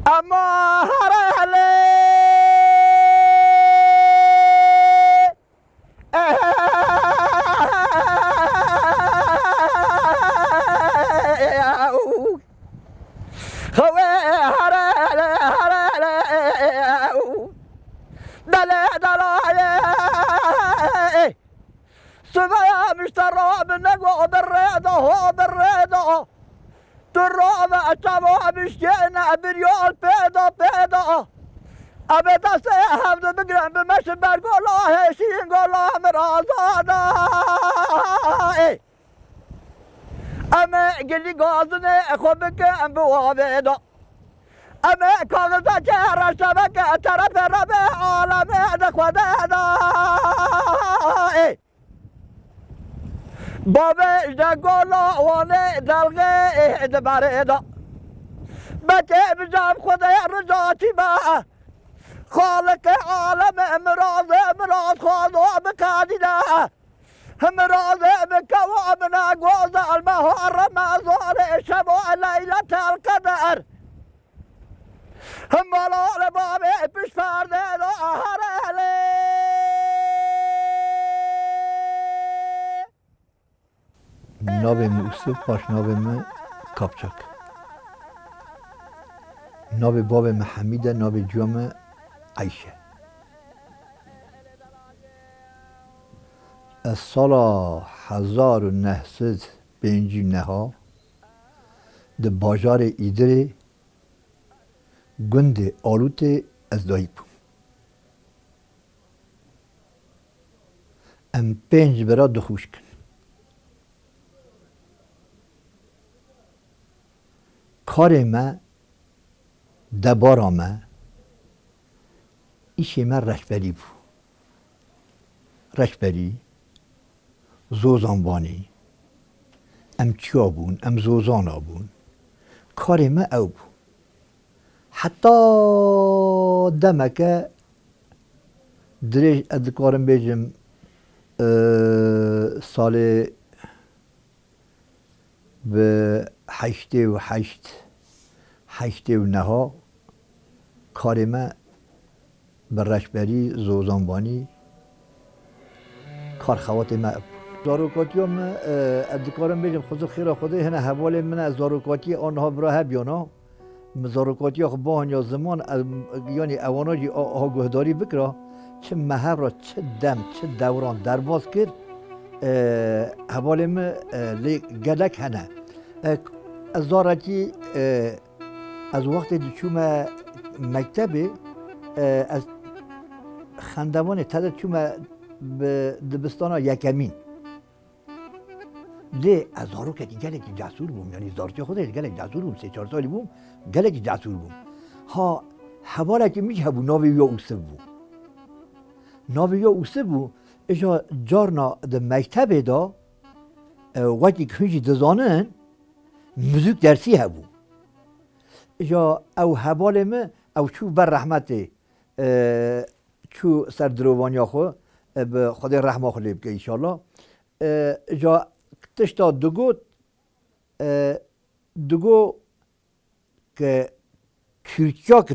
اما هرهله خوي هرهله هرهله دلا دلا سبا مشترى بالنقوى بالرياضة هو بالرياضة ترى أتابع بشجعنا بريال بيضة بيضة أبدا سيحب بقرن بمشي برقول الله هشين قول الله مرازادا أما قلي قاضني أخو بك أم بوابيدا أما كاغزا جهر شبك ترى بربي عالمي دخوا دادا بابا جاكولا وانا دلغي دباريدا بكي بجاب خدي رجاتي با خالق عالم امراض خالو بكادنا امراض بكوابنا قوز المهار رمضان شبو ليلة القدر هم لا بابي بشفار ديدو أهرالي نابم یوسف باش نابم کاپچاک ناب باب محمد ناب جام عیشه از سال 1959 در بازار ایدر گند آلوت از دایی بوم ام 5 برا دخوش کن کار ما دبارا ما ایش ما رشبری بود رشبری زوزانبانی ام چیا بون ام زوزانا بون کار ما او بود حتی دمکه دریج ادکارم بیجم سال به 88 کار ما به رشبری زوزانبانی کار خوات ما زاروکاتی هم ادکارم بیجم خود خیره خوده هنه حوال من از زاروکاتی آنها برای بیانا زاروکاتی خب با یا زمان یعنی اواناجی آگهداری بکره چه مهر را چه دم چه دوران درباز کرد حوال من گلک هنه از زارتی از وقتی چوم مکتبه از خندوان تد چوم به دبستان یکمین لی از زارو که گلک جسور بوم یعنی زارتی خودش گلک جسور بوم 3-4 سالی بوم گلک جسور بوم ها حواله که میشه بو ناوی یا اوسه بو ناوی یا اوسه بو ایشا جارنا ده مکتبه دا وقتی که هنجی دزانن موزیک درسی هبو ایجا او حوالمه او چو بر رحمته چو سر دروانیا خو به خدای رحمه خو لیب که ایشالله ایجا تشتا دگو که کürtçak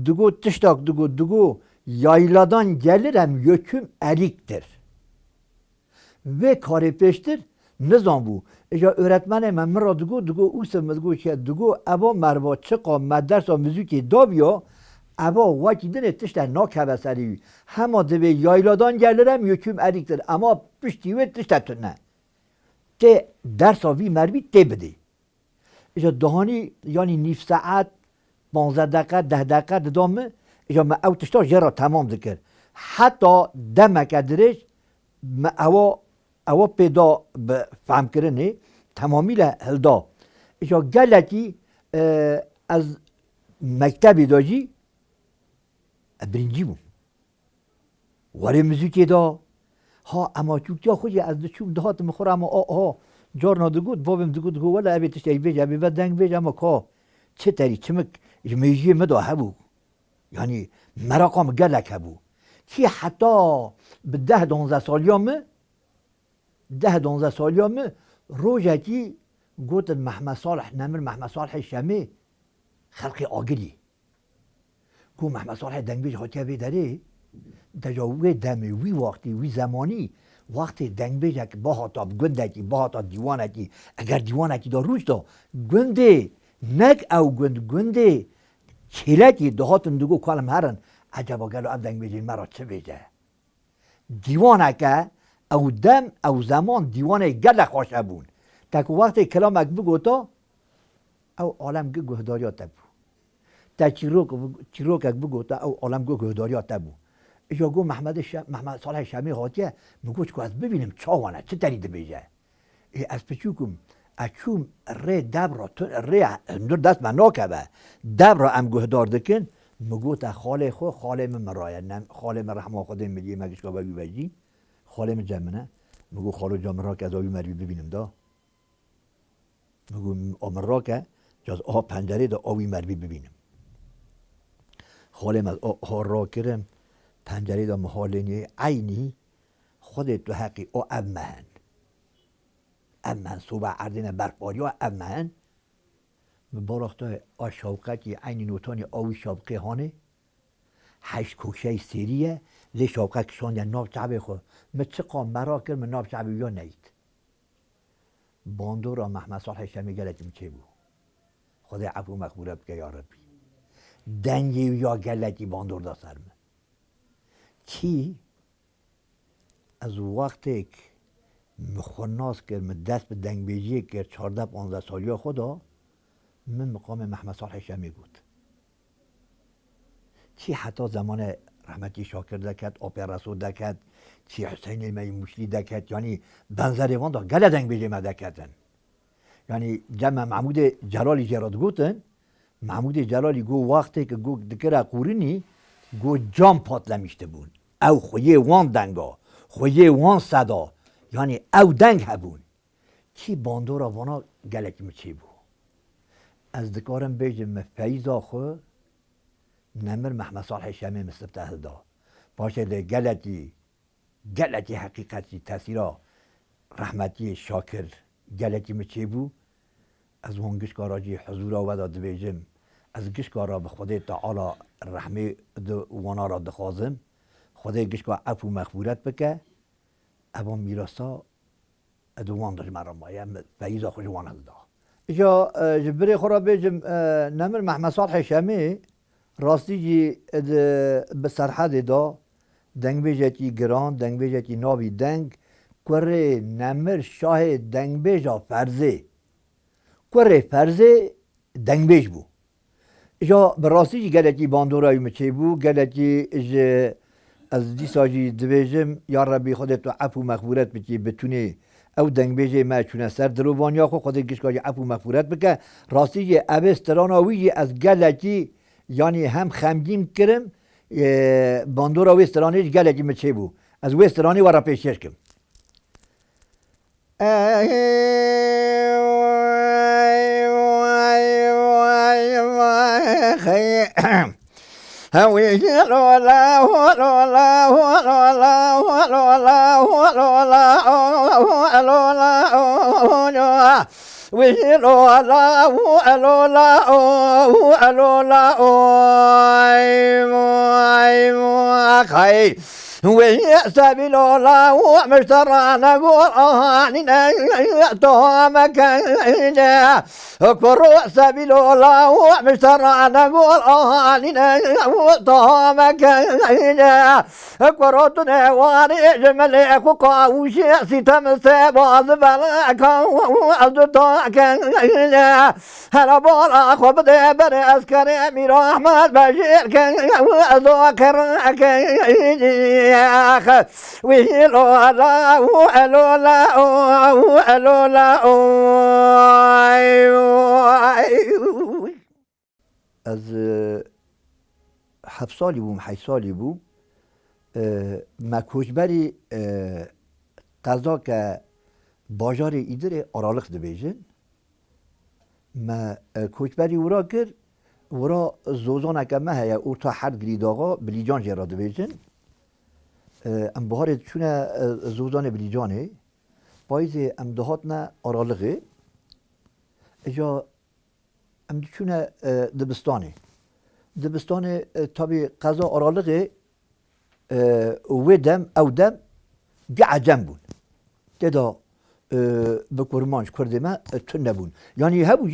dugut tıştak dugu yayladan gelirim yöküm eriktir ve karipeştir nizam bu eja öğretmenim ben mera dugu usem dugu aba merva çıqa meddersa müziki davya aba vaki dine tışta nakaveseri hema de yayladan gelirim yöküm eriktir ama pişti ve tışta tünne te dersa vi mervi te bidi اجا دهانی یعنی نیف ساعت 15 دقیقه 10 دقیقه دامه اجا ما او تشتا جرا تمام ذکر حتی دمک درش ما او پیدا فهم کرنه تمامی له هلدا اجا گلکی از مکتبی داجی برینجی بوم واره موزیکی دا ها اما چوکتیا خوشی از دچوم دهات مخوره اما ها جارنا دگود بابم دگود گو ولی ابی تشتی بیج ابی بعد دنگ بیج اما کا چه تری چمک میجی مدا هبو یعنی مراقم گلک هبو کی حتی به 10-12 سالیامه ده 12 سالیا می روزکی گوتن محمد صالح نمر محمد صالح شمی خلق آگلی کو محمد صالح دنگ بیج خاطی وی داره دجاوی دمی وی وقتی وی زمانی وقتی دنگ بیج که با هاتا گندکی با هاتا دیوانکی اگر دیوانکی دا روز دا گنده نک او گنده چیلکی دهاتن دگو کالم هرن عجبا گلو اب دنگ بیجین مرا چه بیجه دیوانکه او دم او زمان دیوانه گل خوشه بون تاکو وقتی کلامک بگو تا او عالم گهداریات تبو تا چیروکک بگو تا او عالم گهداریات تبو اجا گو محمد صالح شمی خاطیه مگو چکو از ببینم چاوانه چه ترید بیجه از پچوکم اچوم ری دب را ری نور دست من ناکبه دب را ام گهدار دکن مگو تا خاله من مرایه خاله من رحمه خدا ملیه مگش که بگی بجی خاله من جمنه مگو خالو جامن را که از آبی مروی ببینم دا مگو آمن را که جاز آها پنجره دا آبی مروی ببینم خاله من از آها را کرم پنجره دا محالینی عینی خودت تو حقی او امهن صبح عردین برپاری و امهن مبارخته آ شوقه که عین نوتانی آوی شوقه هانه 8 کوشه سریه لی شوقه کشان یا ناب شعبه خود چه قام مرا کرد من ناب شعبه یا نید باندورا محمد صالح شمی گلتیم چه بو خدا عفو مقبوله بکه یا ربی دنگی یا گلتی باندور دا سرم چی از وقتی که مخوناس کرد من دست به دنگ بیجی کرد 14-15 سالی خدا من مقام محمد صالح شمی بود چی حتی زمان رحمتی شاکر دکت آپی رسول دکت چی حسین المی مشلی دکت یعنی بنظر وان دا گله دنگ بیجی ما دکتن یعنی جمع محمود جلالی جراد گوتن محمود جلالی گو وقتی که گو دکره قورینی گو جام پاتلمیشته بود او خویه وان دنگا خویه وان صدا یعنی او دنگ هبون چی باندورا وانا گلکی چی بود از دکارم بیجم فیضا خو نمر محمد صالح شمی مستفتح دا باشه ده گلتی حقیقتی تاثیرا رحمتی شاکر گلتی مچی بو از وان گشکارا جی حضورا ودا دبیجم از گشکارا به خدا تعالی رحمه دو وانا را دخوازم خدا گشکار عفو مغفورت بکه ابا میراسا ادوان داشت مرا مایه فیضا خوش وانا دا اجا جبری خورا بیجم نمر محمد صالح شمی راستی جی به سرحد دا دنگ بیجتی گران دنگ بیجتی ناوی دنگ کوره نمر شاه دنگ بیجا فرزه کوره فرزه دنگ بیج بو اجا به راستی جی گلتی باندورای مچه بو گلتی از دیسا جی دبیجم یا ربی خودت تو عفو مغفورت بکی بتونه او دنگ بیجه ما چونه سر دروبانیا خود گشکاری عفو مغفورت بکه راستی جی اوستراناوی از گلتی یعنی هم خمگین کرم باندورا وسترانی گلتی مچه بو از وسترانی ورا پیشش کم سبيل الله ومشترانا قرآننا توامك اكبر سبيل الله ومشترانا قرآننا توامك اكبرتنا واري جملك وقاوشي ستم سباز بلاك وعزتاك هلا بارا خبدي بري اسكري امير احمد بشيرك وذاكرك از 7 سالی بوم 8 سالی بوم ما کوچبری قضا که باجار ایدر آرالخ دبیجن ما کوچبری ورا کرد ورا زوزان که ما هیا اورتا حد گرید آقا بلیجان جرا دبیجن ام بهار چونه زوزان بلیجانه پاییز ام دهاتنا آرالغه اجا ام چونه دبستانه دبستانه تابی قضا آرالغه و دم او دم دی عجم بون تدا به کرمانش کرده ما تون نبون یعنی هبون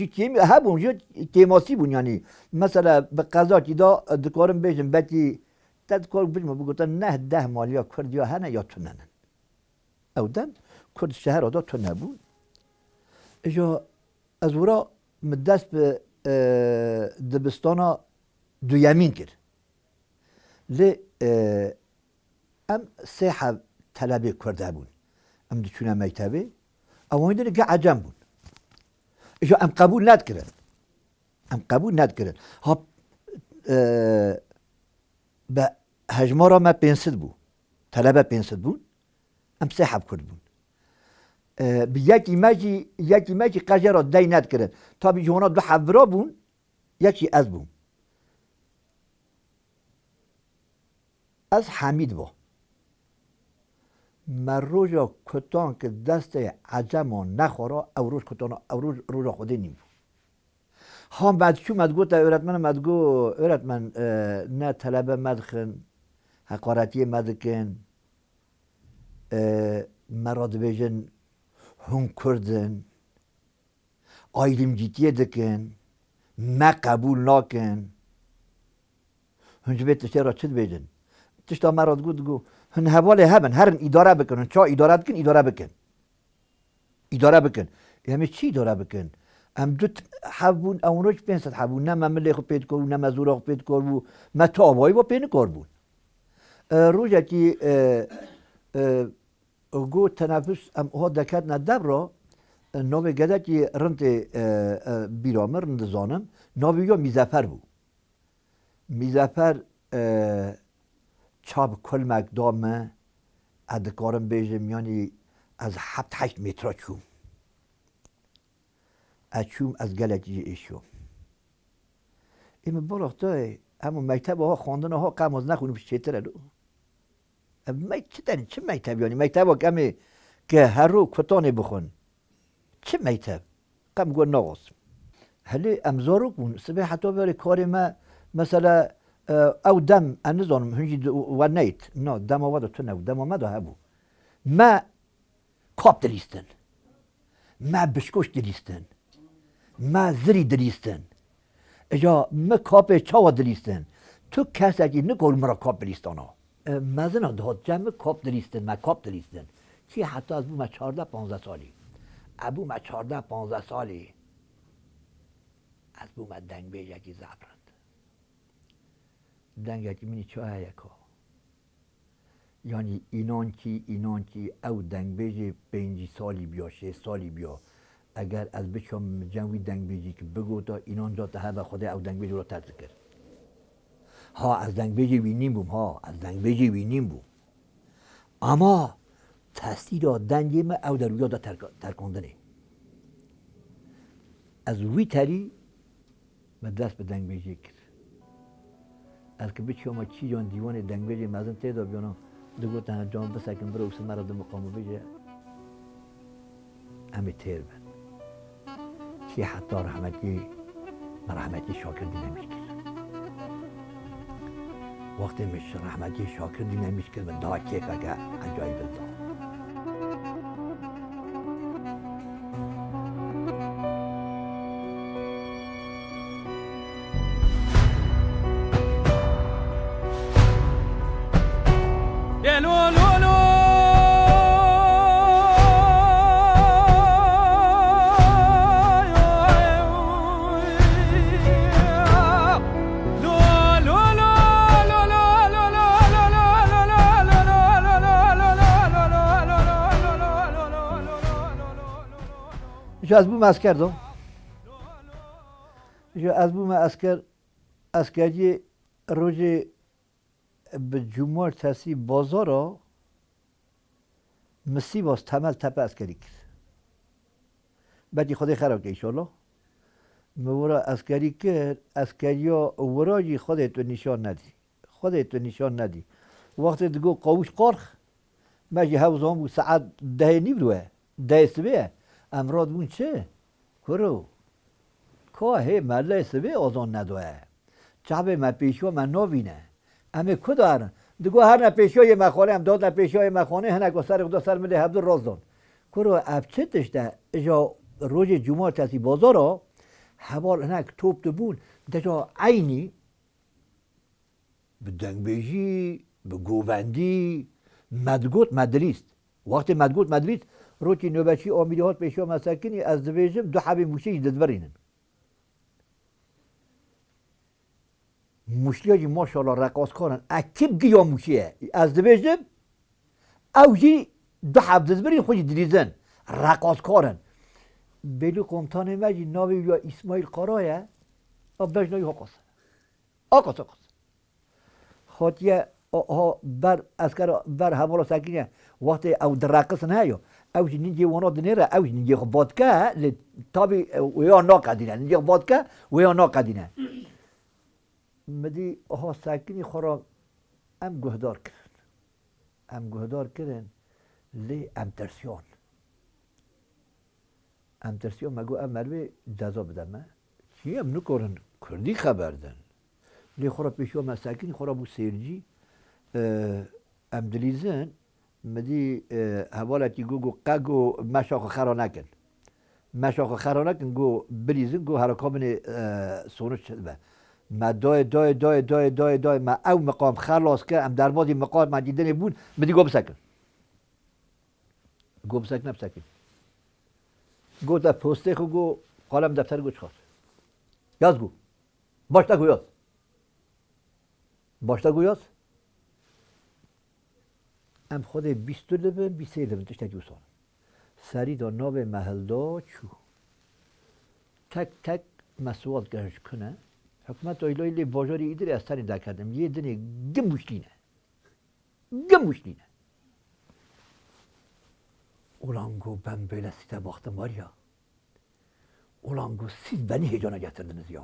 جی تیماسی بون یعنی مثلا به قضا کی دا دکارم بیشم بچی تدکار بیشم بگوتن نه 10 مالیا کردیا هنه یا توننن او دم کرد شهر دا تون نبون اجا از ورا مدست به دبستانا دو یمین کرد لی ام سه حب طلبه کرده بون ام دچونه مکتبه اوانی داره که عجم بون اجا ام قبول ند کرد ها به هجمارا ما پینسد بو طلبه پینسد بون ام سه حب کرد بون به یکی مجی قجر را دی ند کرد تا بی جوانا دو حبرا بون یکی از بون از حمید با من روژا کتان که دست عجم نخورا او روز کتان او روژا خوده نیم هم بعد چو مدگو تا öğretmen نه طلبه مدخن حقارتی مدکن مراد بیجن هون کردن ayrımcılığı دکن ما قبول ناکن هنج بیت تشترا چد بیجن تشتا مراد گو هن حواله هبن هرن اداره بکن چا اداره بکن یعنی چی اداره بکن ام دوت حبون اونوش پنسد حبون نه مملی خو پیدا کرد نه مزور خو پیدا کرد ما تابایی با پین کار بود روزی که گو تنفس ام ها دکت ندب را نوی گده که رنت بیرامر رنت زانم نوی یا میزفر بود میزفر چاب کل مقدامه ادکارم بیجم یعنی از 7-8 متر چوم از گلکی ایشو اما بالاختای اما مکتب ها خواندن ها قم از نخونی پیش چیتره دو چه مکتب یعنی مکتب ها کمی که هر رو کتانه بخون چه مکتب قم گوه ناغاز هلی امزارو کن سبه حتی باره کار ما مثلا او دم انزانم هنجی و نیت نه دم آواد تو نبود دم آمد هبو ما کاب دلیستن ما بشکوش دلیستن ما زری دلیستن اجا ما کاب چاوا دلیستن تو کسی نکول مرا کاب دلیستانا مزنا دهات جمع کاب دلیستن چی حتی از بو ما 14-15 سالی ابو ما 14-15 سالی از بو ما دنگ به یکی زبرند دنگ یکی منی چه یکا یعنی اینان کی او دنگ بیجی 5 سالی بیا 6 سالی بیا اگر از بچم جنوی دنگ بیجی که بگو تا اینان جا هر خدا او دنگ بیجی رو ترک کرد ها از دنگ بیجی وینیم بوم اما تاثیر دنگی ما او در رویا دا ترکاندنه از وی تری و دست به دنگ بیجی کرد از که بچم چی جان دیوان دنگ بیجی مازن تیدا بیانا دگو تنها جان بسکن برو اکسن مرا دو مقامو بیجه همه تیر بند چی حتی رحمتی شاکر دی نمیش کرد وقتی مش رحمتی شاکر دی نمیش کرد من دا کیف اگه عجایب دا از بوم اسکر دو از بوم اسکری روز به جمعه تاسی بازارا مسی باز تمل تپه اسکری کرد بعدی خودی خراب که ایشالله مورا اسکری کرد اسکریا وراجی خودت نشان ندی وقتی دگو قاوش قارخ مجی حوزان بود ساعت 10 بروه دست بیه امراد بون چه کرو که هی مله سبی آزان ندوه چه من پیشوا من نوینه اما کدار دگو هر نه پیشوی مخانه هم داد نه پیشوی مخانه هنگو سر خدا سر میده هفته رازدان کرو افچتش ده اجا روز جمعه تسی بازارا حوال هنگ توپ دبون دجا عینی به دنگ بیجی به گوبندی مدگوت مدریست وقتی مدگوت مدریست روچی نوبچی آمیده هات پیشوا مساکنی از دویجم دو حبی موشی ددورینن موشیاجی ماشاءالله رقاص کارن اکیب گیا موشیه از دویجم اوجی دو حب ددورین خوشی دریزن رقاص کارن بلو قمتان مجی ناوی یا اسماعیل قرایه بجنای آقاس خاطیه بر اسکر بر حوالا سکینه وقتی او درقص نه یا اوجی نینجی وانا دنیره اوجی نینجی بادکه تابی ویا ناقدینه نینجی بادکه ویا ناقدینه مدی ها سکینی خورا ام گهدار کردن لی ام ترسیون مگو ام مروی جزا بدم چی ام نکرن کردی خبردن لی خورا پیشو مساکین خورا بو سیرجی ام دلیزن مدی حوالتی گو قگو مشاق خرانکن گو بریزن گو حرکامن سونش شد به ما دای ما او مقام خلاص که ام در بازی مقام ما دیدن بود مدی گو بسکن گو در پسته خو گو قالم دفتر گو چخواست یاز گو باشتا گو یاز ام خود 20 لبن 23 لبن تشتا جوسان سری دا ناب محل دا چو تک مسئول گرش کنه حکومت ایلای لی باجاری ایدری از تانی دا کردم یه دنی گم مشلینه اولانگو بم بیله سیده باختم واریا اولانگو siz beni heyecana getirdiniz ya.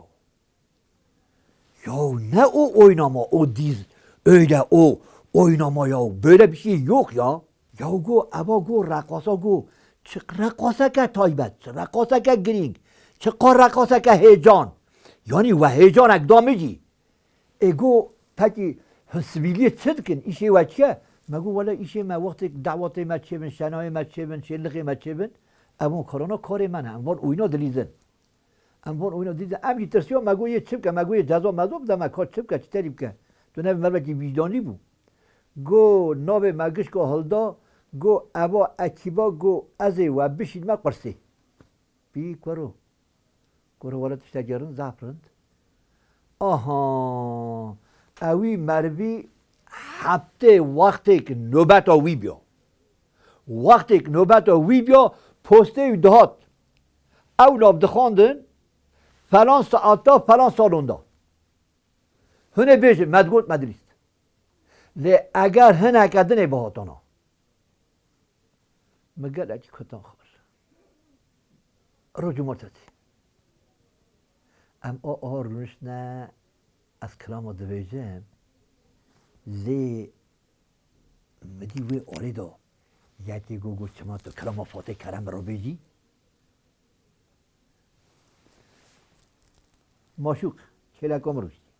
Ya ne o oynama, o diz, öyle o oynama ya. Böyle bir şey yok ya. Ya go, ava go, rakasa go. Çık rakasa ke taybet, rakasa ke gring. Çıkar rakasa ke heyecan. Yani ve heyecan ekdamici. Ego peki hısbiliyet sıdkın işi ve çe. مگو ولی ایشه ما وقتی دعوت ما چه بن شنای ما چه بن شلقی ما چه بن اما کرونا کار منه اموال اوینا دلیزن امی ترسیو مگو یه چپ که مگو یه جزا مذوب ده مکار چپ که چطوری بکن تو نه مربکی وجدانی بو گو ناب مگش که هلدا گو ابا اکیبا گو ازی و بشید ما قرصی بی کرو ولی تشتگرن زفرند آها اوی مروی هفته وقتی که نوبت وی بیا پسته دهات او لاب دخاندن فلان ساعتا فلان سالوندا هنه بیشه مدگوت مدریست لی اگر هنه کدنه بهاتانا مگل اکی کتان خور رو جمارتتی ام رونش نه از کلام دویجم لی مدی وی آره دا یکی گو چما تو کلام فاتح کرم رو بیجی ماشوق کلکام روشتی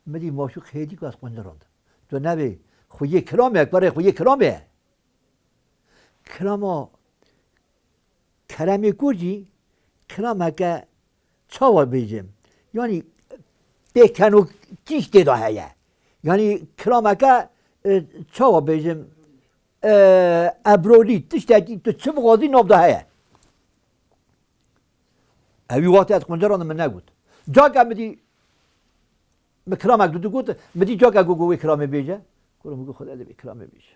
مدی ماشوق هیدی که از قنده راند تو نبی خویه کلامه اکبره خویه کلامه کلاما کرمی گوجی کلامه که چاوا بیجیم یعنی بکنو کیش دیده هیه یعنی کلامکه چاوا بیجیم ابرولی تشتی تو چه بغازی نابده هیه اوی وقتی از قنجران من نگود جاگه مدی کلامک دو گود مدی جاگه گوی کلامه بیجه گروه مگو خود ادبی کلامه بیجه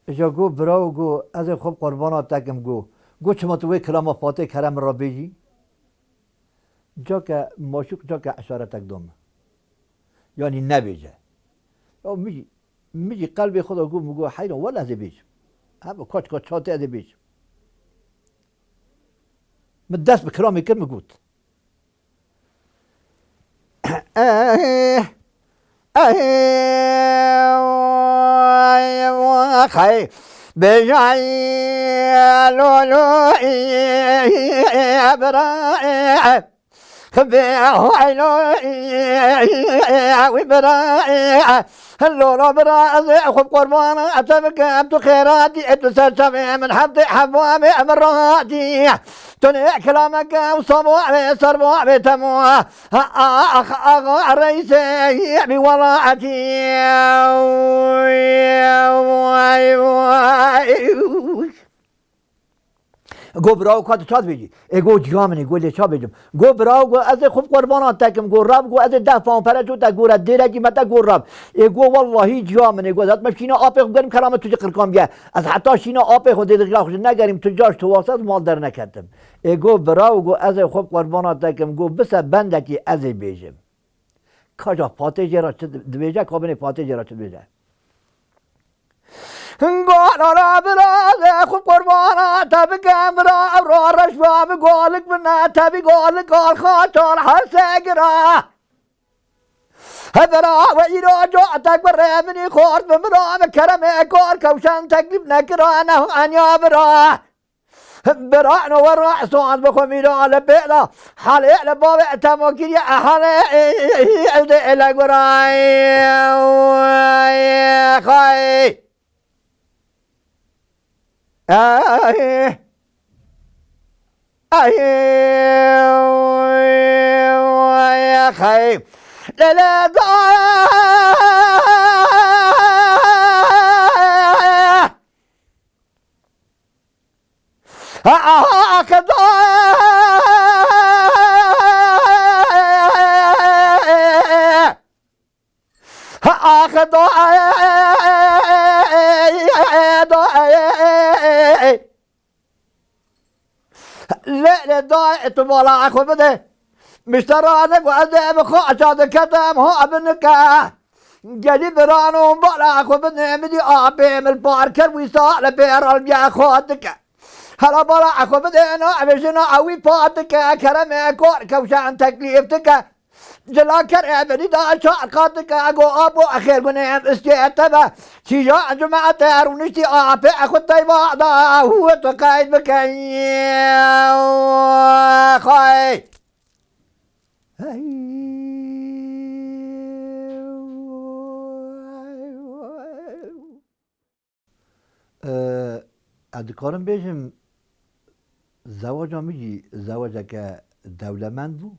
اجا گو براو گو از خوب قربانات تکم گو چما تو وی کلامه فاتح کرم را بیجی جاگه ماشوق جاگه اشاره تک دوم یعنی نبیجه او میگی قلب خدا گو مگو حیران ولی از بیج اما کاچ چاته از بیج من دست به کلامی کرد مگود خیلی بجاي لولو براء خبيه عينو وبراء اللولو براء خب قربان أتبك أبدو خيراتي أتسلسمي من حبتي حبوامي مراتي تنع كلامك وصبوع صربوع بتموع أخ رئيسي بولاعتي گو براو کات چاد بیجی گو جامنی گو لیچا بیجم گو براو گو از خوب قربانات تکم گو رب گو از 10 پاون پره جو تا گو را دیرگی متا گو رب گو والله جامنی گو ذات مشینا آب بریم کلام تو قرقام بیا از حتی شینا آب خود دیگر خوش نگریم تو جاش تو واسط مال در نکردم گو براو گو از خوب قربانات تکم گو بس بندکی از بیجم کجا پاتیج را چه بیجه کابین پاتیج را چه بیجه قال برا خوب قربانا تبي كاميرا ابرار رشوا بقولك منا تبي قولك قال خاطر حسقرا هبرا ويرو جوعتك برمني خور بمرا بكرمي كور كوشان تقلب نكرانه ان يا برا برا نورا صعد بخميرا على بيلا حالي على بابا تموكي يا حالي الى قراي خاي يا خي لا لا لا ضايع تبغى اخذ بده مشترانك وعذاب خاطر كتم هو ابنك جدي برانو بلا اخذ بده مدي ابي من الباركر ويصال بير البيا خاطك هلا بلا اخذ بده انا بجنا اوي باتك كرم كور كوشان تكليفتك جلاكر ابني دا شعر قاتك اقو ابو اخير قنيم استيتبه شجاع جماعة ونشتي ابي اخذ طيبا دا هو تقايد بكي خاي ادکارم بیشم زواجا میگی زواجک دولمند بو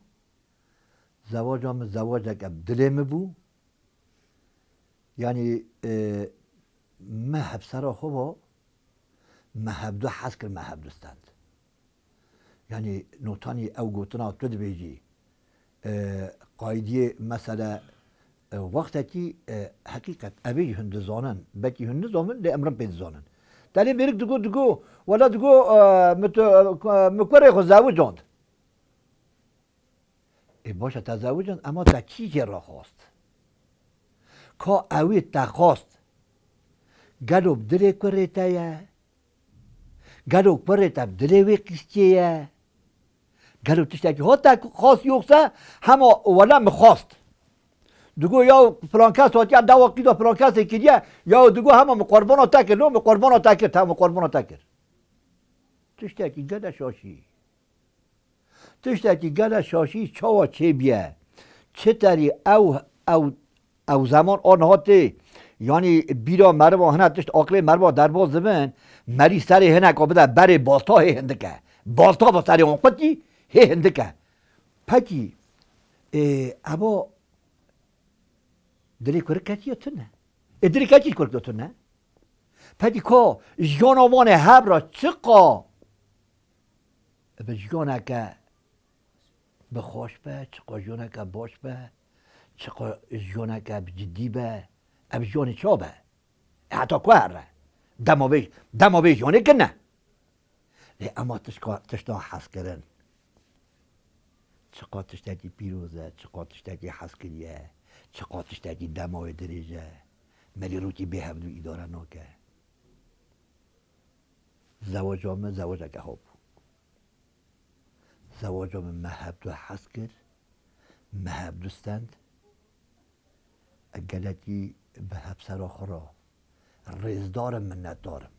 زواجم زواجک دلم بو یعنی مهب سرا خوبا مهب دو حس کر مهب دوستند یعنی نوتانی او گوتنا تو بیجی قایدی مثلا وقتی که حقیقت ابی هند زانن بکی هند زانن لی امرم پید زانن دلی میرک دگو ولا دگو مکوره خو زوجاند باشه تزوجاند اما تا چی جرا خواست که اوی تا خواست گلو بدره کوره تایه گلو کوره تا بدره وی قشتیه گلو تشتاکی ها تا خواست یوخسه همه ولا مخواست دگو یا فلانکس هاتیه دوا قیدا فلانکس کدیه یا دگو همه مقربانا تکر نو مقربانا تکر تا مقربانا تکر تشتاکی گله شاشی تشتاکی گله شاشی چاوا چه بیه چه تری او زمان آن هاته یعنی بیرا مربا هنه تشت آقله مربا در باز زمین مری سر هنه که بده بره بالتا هندکه بالتا با سر اون قدی هندکه پکی ابا دری کره کچی تو نه دری کچی کره تو نه پکی که جانوان هب را چقا به جانه که بخوش به چقا جانه که باش به چقا جانه که جدی به اب جانه چا به حتی که هر دما به جانه که نه اما تشتا حس کرن چقا تشتاکی پیروزه چقا تشتاکی حس کریه چقا تشتاکی دمای درجه ملی روتی به هفدو اداره ناکه زواجامه زواجه ها بود زواجامه محب دو حس کرد محب دوستند اگلتی به حب سر آخرا ریز دارم منت دارم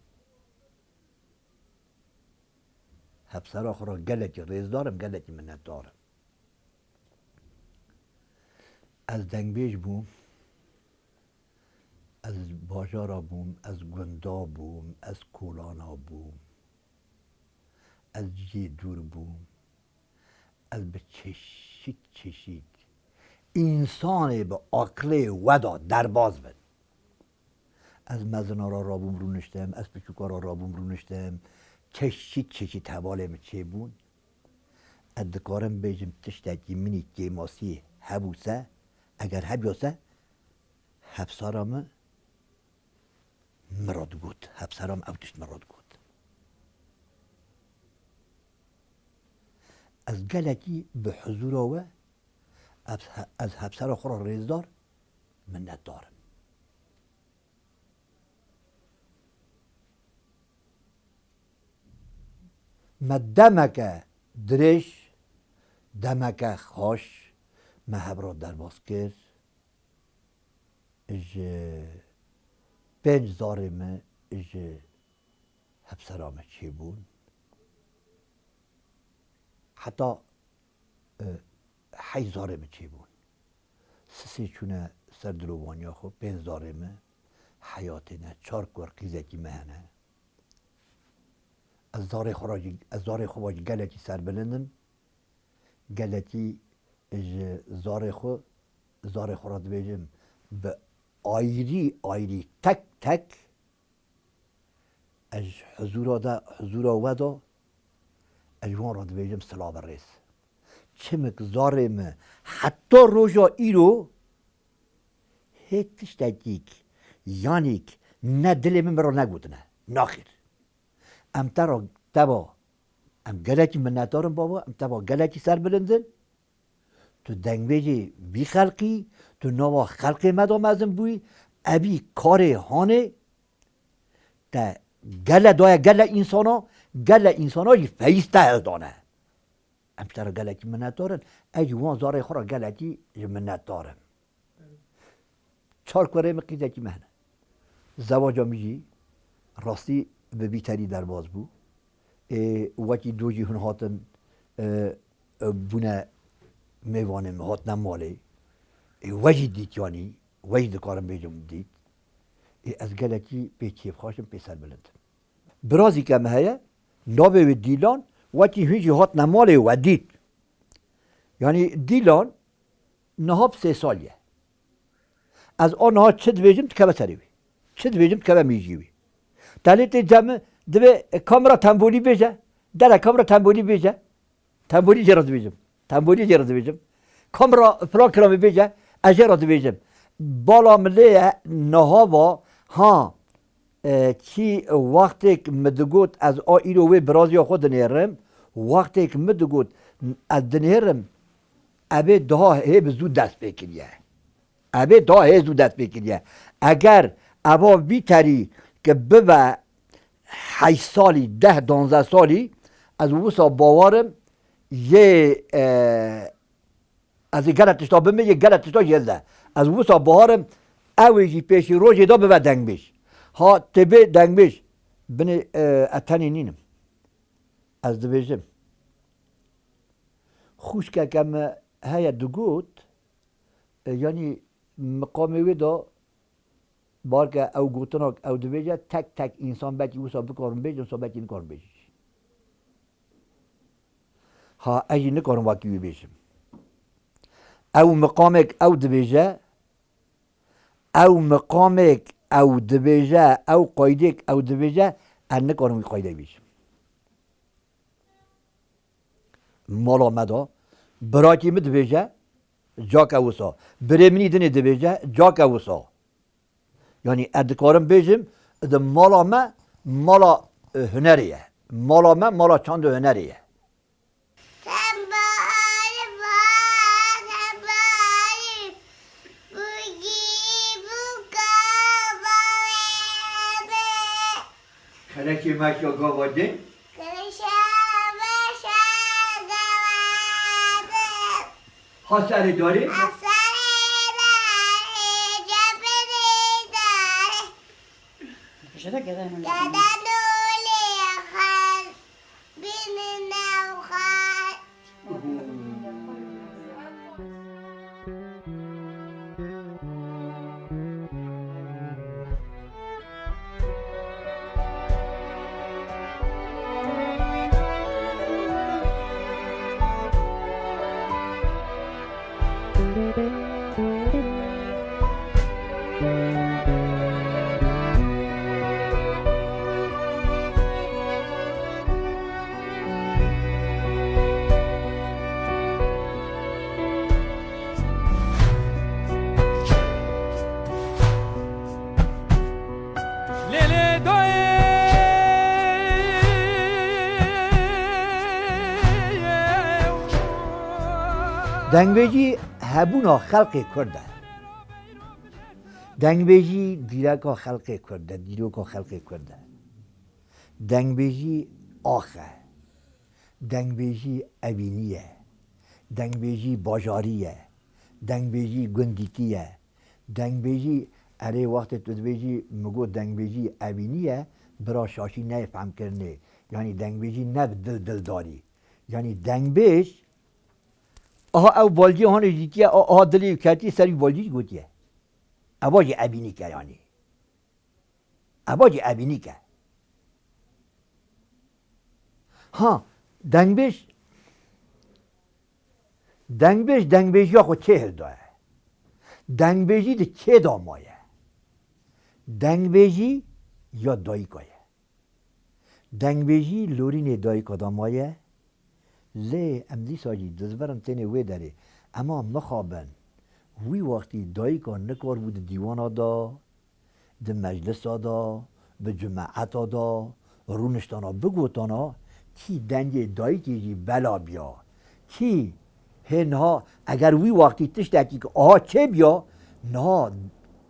هفسرا خورا گلکی ریز دارم گلکی منت دارم از دنگبیج بوم از باجارا بوم از گندا بوم از کولانا بوم از جی دور بوم از به چشید انسان به عقل ودا در باز بد از مزنارا رابوم رو نشتم از پچوکارا رابوم رو نشتم چشید حوالم چه بون ادکارم بیجم تشتکی منی گیماسی هبوسه اگر هبیاسه هفسارم مراد گود هفسارم اوتش مراد گود از گلکی به حضور و از هفسر خورا ریزدار منت دارم ما دمک درش دمک خوش ما هبرا در باز کرد اج 5000 ما اج هفسرام چی بون حتی 8000 ما چی بون سسی چونه سر دروانیا خو 5000 ما حیاتنا 4 قیزکی مهنه از زار خواج گلتی سر بلندم گلتی زار خوراد بیجم به آیری تک از حضور ودا اجوان راد بیجم سلام الرئیس چمک زارم حتی روژا ایرو هیتش تکیک یانیک نه دل من برا نگودنه ناخیر ام تبا ام گلکی من ندارم بابا ام تبا گلکی سر بلندن تو دنگبیجی بی خلقی تو نوا خلقی مدام ازم بوی ابی کار هانه تا گل انسانا فیسته از دانه ام ترا گلکی من ندارن اجوان زاره خورا گلکی من ندارم 4 کره مقیدکی مهنه زواجا میجی راستی به بیتری در باز بو وکی دوجی هن هاتن بونه میوانم هات نماله وجی دید یعنی وجی دکارم بیجم دید از گلکی به کیف خاشم پیسر بلند برازی که مهیه نابه و دیلان وکی هنجی هات نماله و دید یعنی دیلان نهاب 3 سالیه از آن ها چد بیجم تکبه تریوی چد بیجم تکبه میجیوی دلیت جمع دبه کامرا تنبولی بیجه در کامرا تنبولی بیجه تنبولی جراد بیجم کامرا فلان کرامی بیجه اجراد بیجم بالا ملی نهاوا ها کی وقتی که مدگوت از ایرو و برازیا خود نیرم وقتی که مدگوت از دنیرم ابی daha هی زود دست بکریه اگر ابا بیتری که ببه 8 سالی 10-12 سالی از وسا باورم یه از گلتش تا بمه یه گلتش تا یلده از وسا باورم اویجی پیشی روژی دا ببه دنگ بیش ها تبه دنگ بیش بنی اتنی نینم از دبیجم خوش که کم هیا دگوت یعنی مقامی وی دا بارکه او گوتناک او دبیجه تک انسان بکی وسا بکارم بیجم سا بکی نکارم بیجم ها اجی نکارم واقعی بیجم او مقامک او دبیجه او قایدک او دبیجه ان نکارم قایده بیجم مالا مدا براکی می دبیجه جاک اوسا برمینی دنی دبیجه جاک اوسا یعنی ادکارم بیجم ده مالا هنریه مالا چند هنریه Kırıkı maşa gavadın? Hasarı dori? Şurada gelen دنگبیجی هبونا خلق کرده دنگبیجی دیرکا خلق کرده دیروکا خلق کرده دنگبیجی آخه دنگبیجی اوینیه دنگبیجی باجاریه دنگبیجی گندیکیه دنگبیجی اره وقت تدبیجی مگو دنگبیجی اوینیه برا شاشی نفهم کرنه یعنی دنگبیجی نب دل داری یعنی دنگبیج آها او بالجی هان جیتیه آها دلی کتی سری بالجی گوتیه اباجی ابینی که یعنی اباجی ابینی که ها دنگبیج یا خود چه هل داره دنگبیجی ده چه دامایه دنگبیجی یا دایکایه دنگبیجی لورین دایکا دامایه لی امدی ساجی دزبرم تینه وی داره اما مخابن وی وقتی دایکا نکار بود دیوانا دا ده مجلس دا به جماعت دا رونشتانا بگوتانا کی دنگ دایکی جی بلا بیا کی هنها اگر وی وقتی تشتکی که آها چه بیا نه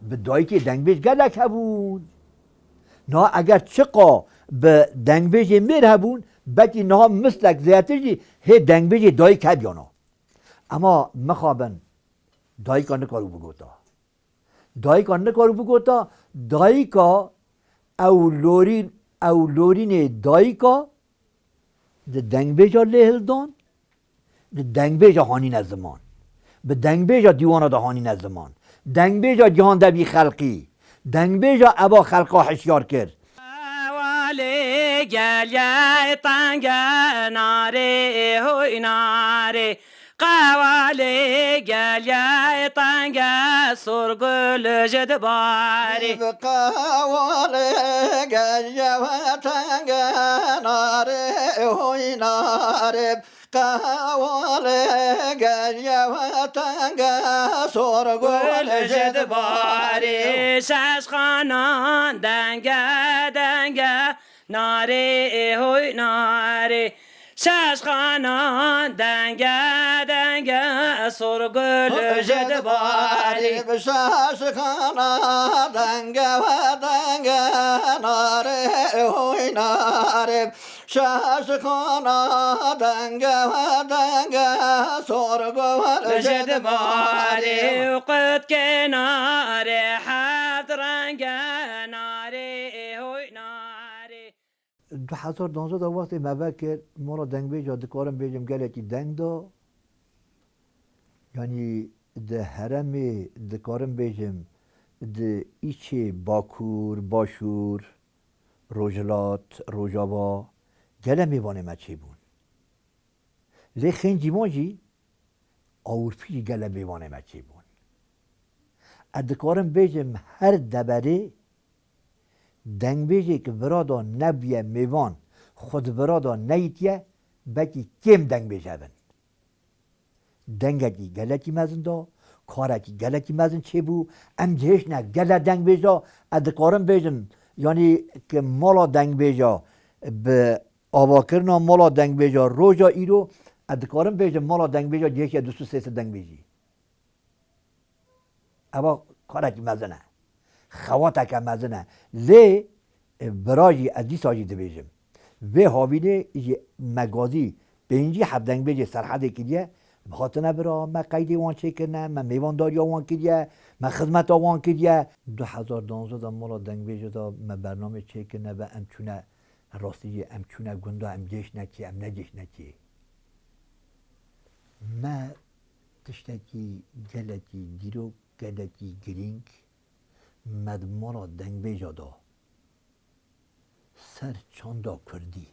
به دایکی دنگ بیش گلک هبون نه اگر چقا به دنگ بیش میر هبون بکی نه مثلک زیادتر جی هی دنگ بیش دایک هبیانا اما مخابن دایکا نکارو بگوتا دایکا نکارو بگوتا دایکا اولورین دایکا ده دنگ بیجا لیهل دان ده دنگ بیجا هانین از زمان به دنگ بیجا دیوانا ده هانین از زمان دنگ بیجا جهان دبی خلقی دنگ بیجا ابا خلقا حشیار کرد والی گل یا تنگ ناره هوی ناره قوالی گل یا تنگ سرگل جد باری قوالی گل یا تنگ ناره هوی ناره قوالی گل یا تنگ سرگل جد باری شش خانان دنگ دنگ ناره هوی ناره شش خانان دنگ دنگ سرگل جد باری شش خانان دنگ و دنگ ناره هوی ناره شش خانان دنگ و دنگ سرگل جد باری قد کناره حد رنگ ناره هوی ناره 2012 دا وقتی مبه کرد ما را دنگ بیجا دکارم بیجم گلکی دنگ دا یعنی ده هرم دکارم بیجم ده ایچه باکور باشور روجلات روجابا گله میوانه ما چی بون لی خنجی ماجی آورپی گله میوانه ما چی بون ادکارم بیجم هر دبره دنگ بیجی که برادا نبیه میوان خود برادا نیتیه بکی کم دنگ بیجه بن دنگی گلکی مزن دا کارکی گلکی مزن چه بو ام جهش نه گله دنگ بیجا ادکارم بیجم یعنی که مالا دنگ بیجا به آواکرنا مالا دنگ بیجا روژا ایرو ادکارم بیجم مالا دنگ بیجا جهش یا 200 دنگ بیجی اما کارکی مزنه خواتک مزنه لی براجی ادی ساجی دبیجم و هاوینه مگازی به اینجی حبدنگ بیجه سرحده کدیه بخاطر برا ما قیدی وان چه کنه ما میوانداری وان کدیه ما خدمت وان کدیه 2012 دا مالا دنگ بیجه دا ما برنامه چه کنه و امچونه راستی ام چونه گنده ام جیش نکی ام نجیش نکی ما تشتکی گلکی دیرو گلکی گرینگ مدمارا دنگ بیجادا سر چاندا کردی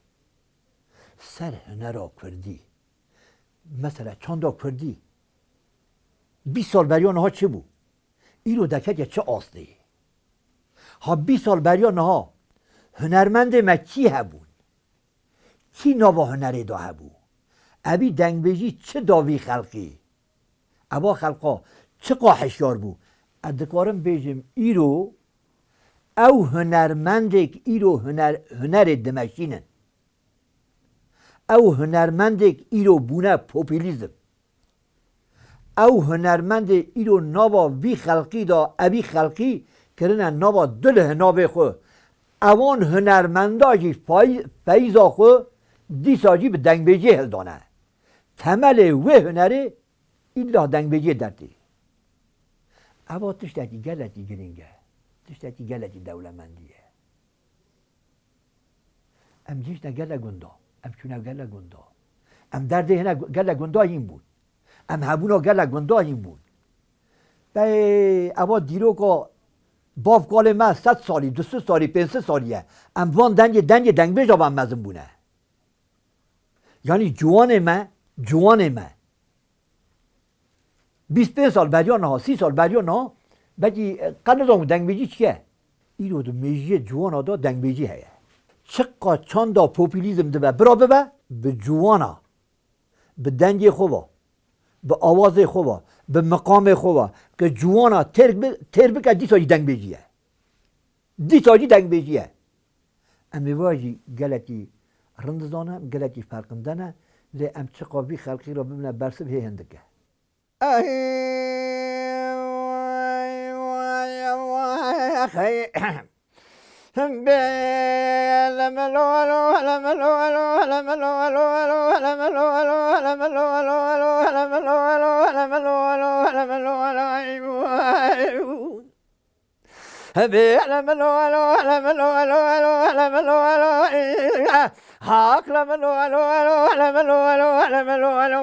سر هنرا کردی مثلا چاندا کردی 20 سال بریان ها چه بو؟ ایرو دکه چه آسته ها 20 سال بریان ها هنرمند ما کی هبون کی نوا هنری دا هبو ابی دنگ بیجی چه داوی خلقی ابا خلقا چه قاحشیار بو ادکارم بیجم ایرو او هنرمندک ایرو هنر دمشینن او هنرمندک ایرو بونه پوپولیزم او هنرمند ایرو نابا وی خلقی دا ابی خلقی کرنن نابا دل هنابه خو اوان هنرمنداجی فیضا خو دیساجی به دنگ بیجی هلدانه تمل و هنری ایلا دنگ بیجی درتی اما تشتکی گلتی گرینگه تشتکی گلتی دولمندیه ام جیش نه گله گندا ام چونه گله گندا ام درده هنه گله گندا این بود ام هبونا گله گندا این بود به اما دیرو که باف کال من 100 سالی 200 سالی 500 سالیه ام وان دنگ بیجا بام مزم بونه یعنی جوان من 25 سال بریان ها 30 سال بریان ها بگی قنادام دنگ بیجی چیه ایرو دو میجی جوان ها دا دنگ بیجی هیه چقا چاندا پوپولیزم ده برا به جوانا به دنگ خوبا به آواز خوبا به مقام خوبا که جوانا تر بکه دیساجی دنگ بیجیه دیساجی دنگ بیجیه امی واجی گلتی رندزانه گلتی فرقندنه لی ام چقا بی خلقی را ببینه برسب هی هندگه هاك لملو الو الو لملو الو لملو الو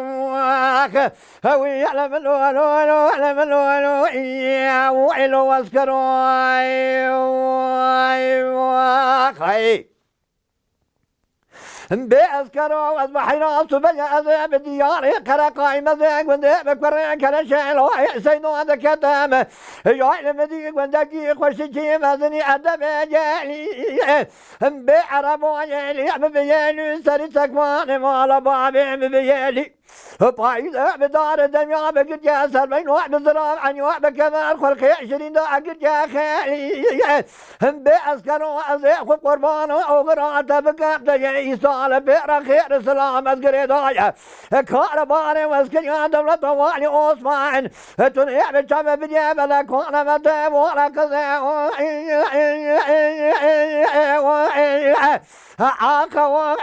هوي لملو الو الو لملو الو يا ويلو واسكروي واي بأذكره وأصبحنا صبيا أذى بدياري قرا قائمة ذاك وذاك بكرة كلا شعلو سينو هذا كتام يعلم مدي وندقي خشتي مذني أدب جالي بعرب وعيالي ببيالي سري سكوان مال بابي ببيالي بايدة بدار الدنيا بقد يا سربين واحد زرار عن واحد كمان خلق 20 داع قد يا خالي بأذكره وأذاك قربان وغرات بقى على بئر خير سلام أذكر دايا كاربان واسكن يا دولة طوالي عثمان تنيع بالشام بديا بلا كون متاب ولا كذا عاقا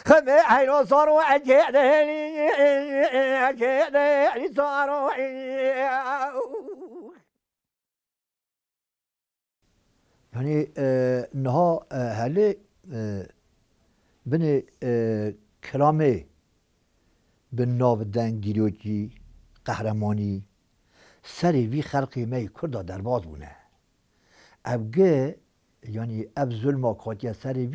خذ عينو صاروا أجيدني صاروا يعني نها هلی بني كلامي بالناو دنگ دیروجی قهرمانی سری وی خلقی می کرده در باز بونه ابگه یعنی اب ظلم آقاتیه سری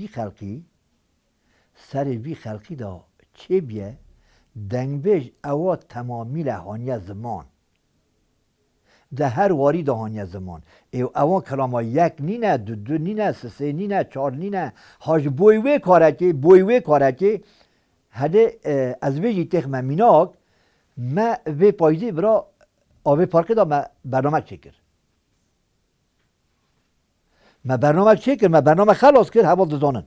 وی خلقی دا چه بیه دنگ بیش اوا تمامی لحانی زمان ده هر واری دهانی زمان اوان کلاما یک نینه دو نینه سه نینه 4 نینه هاش بویوه کاره که هده از ویجی تخ من میناک ما وی پایزی برا آوه پارکه دا ما برنامه چکر ما برنامه خلاص کرد حوال دزانن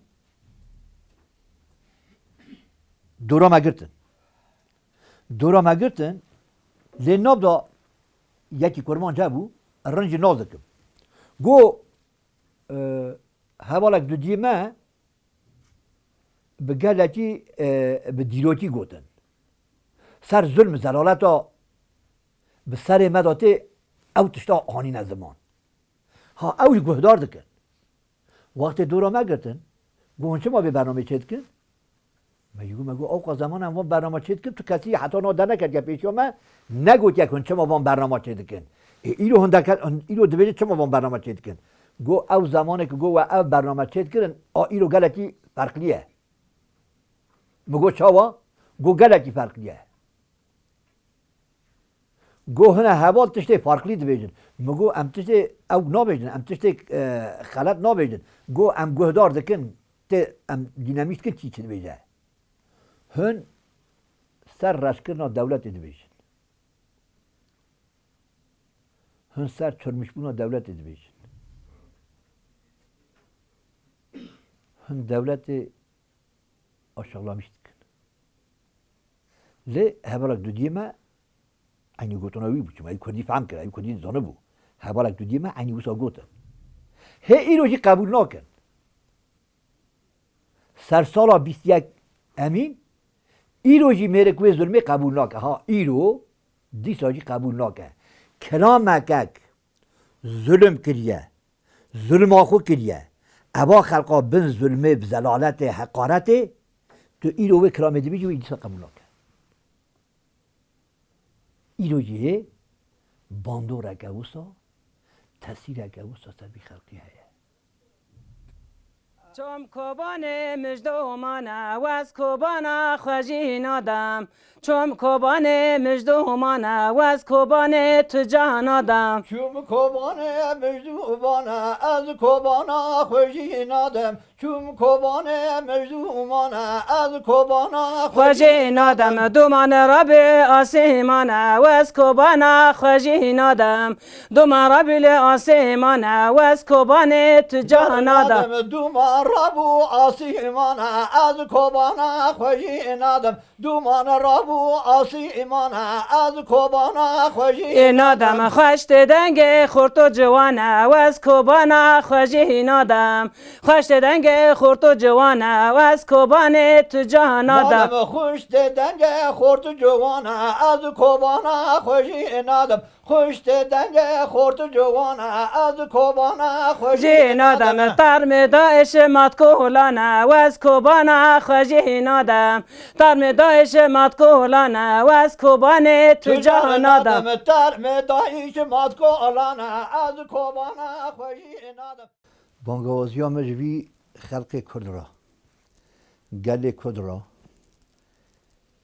دورا ما گرتن لناب دا یکی کرمان جابو رنج نازکم گو حوالک دو دیمه به گلتی به دیروتی گوتن سر ظلم زلالتا به سر مداته او تشتا آنین زمان ها اوی گهدار دکن وقت دورا مگرتن گونچه ما به برنامه چید کن مگو اوقا زمان هم برنامه چید کن تو کسی حتی ناده نکرد که پیشو من نگوت یکن چه ما برنامه چید کن ایرو هندکت ایرو دویده چه ما برنامه چید کن گو او زمانه که گو او برنامه چید کن ایرو گلکی فرقلیه مگو چاوا گو گلکی فرقلیه گو هنه حوال تشته فرقلی دویدن مگو ام تشته او نابیدن ام تشته خلط نابیدن گو ام گهدار دکن ته ام دینامیست کن چی دویده هن سر رشکرنا دولت دویدن هن سر چرمش بونا دولت دویدن هن دولت aşağılamıştık. Le hebalak düdüğüme aynı gotunavi bu. Çünkü kodi faham kira, kodi zanı bu. Hebalak düdüğüme aynı usa gotu. He iroji kabul nakin. Sersala 21 emin iroji merekwe zulme kabul nakin. Ha iro disaji kabul nakin. Kelamekek zulüm kiriye. Zulüm akhu kiriye. Eba halka bin zulme bzelalete hakarete تو ایرو و کرام دیوی جو ایدیسا قبول نکن ایرو جه باندو را گوسا تاثیر گوسا تبی خلقی هست چوم کوبان مجدومانه و از کوبان خوشی نادم چوم کوبان مجدومانه و از کوبان تجاه نادم چوم کوبان مجدومانه از کوبان خوشی نادم چوم کوبان مجدومانه از کوبان خوشی نادم دومان را به آسمانه و از کوبان خوشی نادم دومان را به آسمانه و از کوبان تجاه نادم دومان ربو آسیمان از کوبان خوشی نادم دومان ربو آسیمان از کوبان خوشی نادم خوشت دنگ خورت و جوانه و از کوبان خوشی نادم خوشت دنگ خورت و جوانه و از کوبان تجاه نادم خوشت دنگ خورت و جوانه از کوبان خوشی نادم خوشت دنگ خورت و جوانه از کوبان خوشی نادم ترم داعش مات کولانه و از کوبان خوشی نادم ترم داعش مات کولانه و از کوبان تجاه نادم ترم داعش مات کولانه از کوبان خوشی نادم بانگوازی ها مجوی خلق کرد را گل کرد را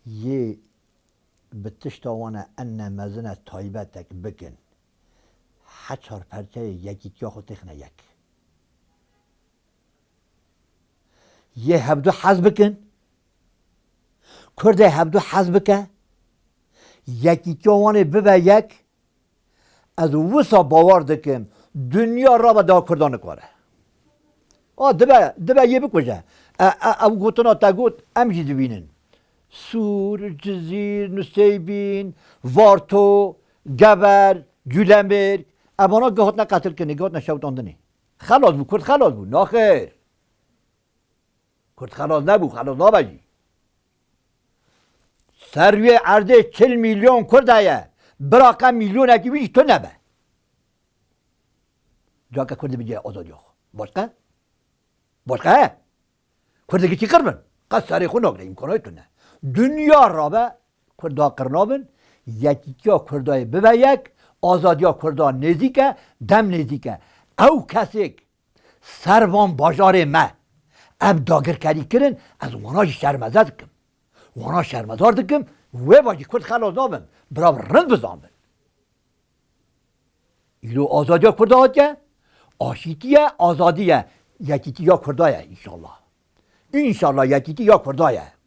یه به تشتاوانه ان مزنه تایبتک بکن حچار پرچه یکی کیا خود تخنه یک یه هبدو حز بکن کرده هبدو حز بکن یکی کیاوانه ببه یک از وسا باور دکم دنیا را به دا کردان کاره دبه یه بکوشه او گوتنا تا گوت امجی دوینن سور، جزیر، نسیبین، وارتو، گبر، گلمبرگ ابانا گهات نقتل کنی گهات نشوت آندنی خلاص بود کرد خلاص بود ناخیر کرد خلاص نبود خلاص نبجی سروی عرضه 40 میلیون کرده براقه میلیون اکی بیش تو نبه جا که کرده بجه آزادی آخو باشقه کرده که چی کربن قصد سری خون نگره امکانهای تو نه dünya ra kurda kırnabın yekikya kurdayı bebeyek azadiya kurda nezike dem nezike ev kesik servan bajarê me ev dagirkerî kirin ez wana jî şermeze dikim wana şermezar dikim wê bacî kurd xelas nabin birav rind bizanbin îro azadiya kurda hatiye aşîtiye azadiye yekîtiya kurda ye inşallah İnşallah yekîtiya kurda ye